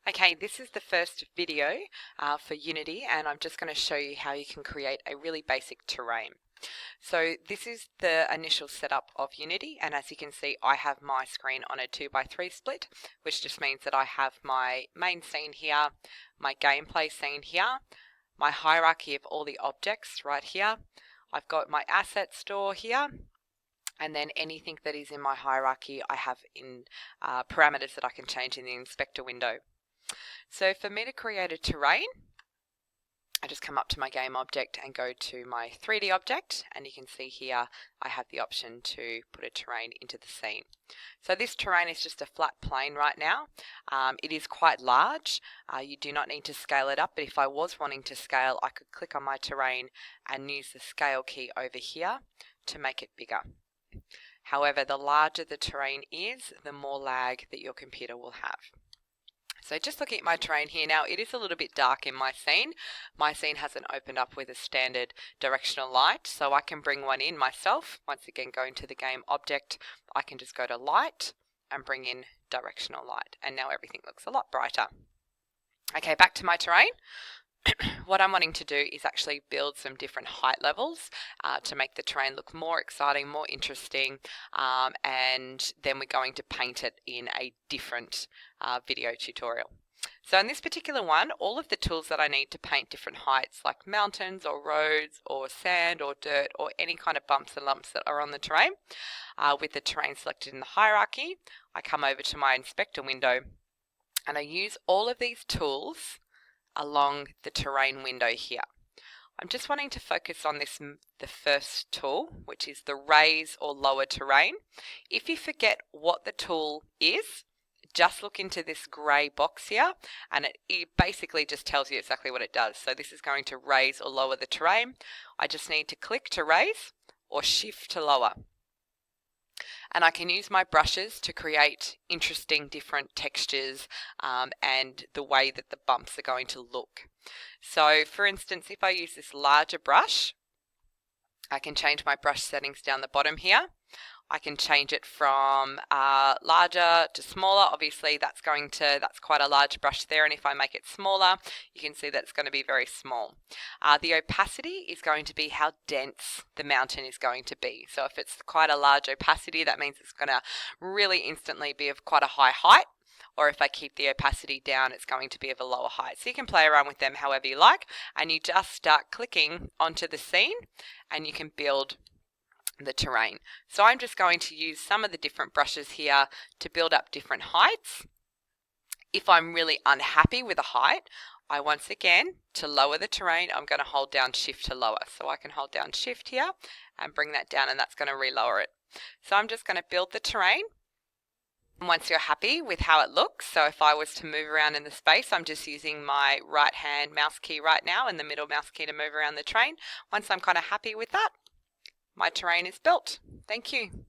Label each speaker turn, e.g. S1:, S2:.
S1: Okay, this is the first video for Unity, and I'm just going to show you how you can create a really basic terrain. So this is the initial setup of Unity, and as you can see I have my screen on a 2x3 split, which just means that I have my main scene here, my gameplay scene here, my hierarchy of all the objects right here, I've got my asset store here, and then anything that is in my hierarchy I have in parameters that I can change in the inspector window. So for me to create a terrain, I just come up to my game object and go to my 3D object, and you can see here I have the option to put a terrain into the scene. So this terrain is just a flat plane right now. It is quite large. You do not need to scale it up, but if I was wanting to scale, I could click on my terrain and use the scale key over here to make it bigger. However, the larger the terrain is, the more lag that your computer will have. So just looking at my terrain here now, it is a little bit dark in my scene. My scene hasn't opened up with a standard directional light, so I can bring one in myself. Once again, going to the game object, I can just go to light and bring in directional light, and now everything looks a lot brighter. Okay, back to my terrain. What I'm wanting to do is actually build some different height levels to make the terrain look more exciting, more interesting, and then we're going to paint it in a different video tutorial. So in this particular one, all of the tools that I need to paint different heights, like mountains or roads or sand or dirt or any kind of bumps and lumps that are on the terrain, with the terrain selected in the hierarchy, I come over to my inspector window and I use all of these tools along the terrain window here. I'm just wanting to focus on the first tool, which is the raise or lower terrain. If you forget what the tool is, just look into this grey box here, and it basically just tells you exactly what it does. So this is going to raise or lower the terrain. I just need to click to raise or shift to lower. And I can use my brushes to create interesting different textures and the way that the bumps are going to look. So for instance, if I use this larger brush, I can change my brush settings down the bottom here. I can change it from larger to smaller. Obviously that's quite a large brush there, and if I make it smaller, you can see that it's going to be very small. The opacity is going to be how dense the mountain is going to be. So if it's quite a large opacity, that means it's going to really instantly be of quite a high height. Or if I keep the opacity down, it's going to be of a lower height. So you can play around with them however you like, and you just start clicking onto the scene and you can build the terrain. So I'm just going to use some of the different brushes here to build up different heights. If I'm really unhappy with a height, I once again, to lower the terrain, I'm going to hold down shift to lower. So I can hold down shift here and bring that down, and that's going to re-lower it. So I'm just going to build the terrain. And once you're happy with how it looks, so if I was to move around in the space, I'm just using my right hand mouse key right now and the middle mouse key to move around the terrain. Once I'm kind of happy with that, my terrain is built. Thank you.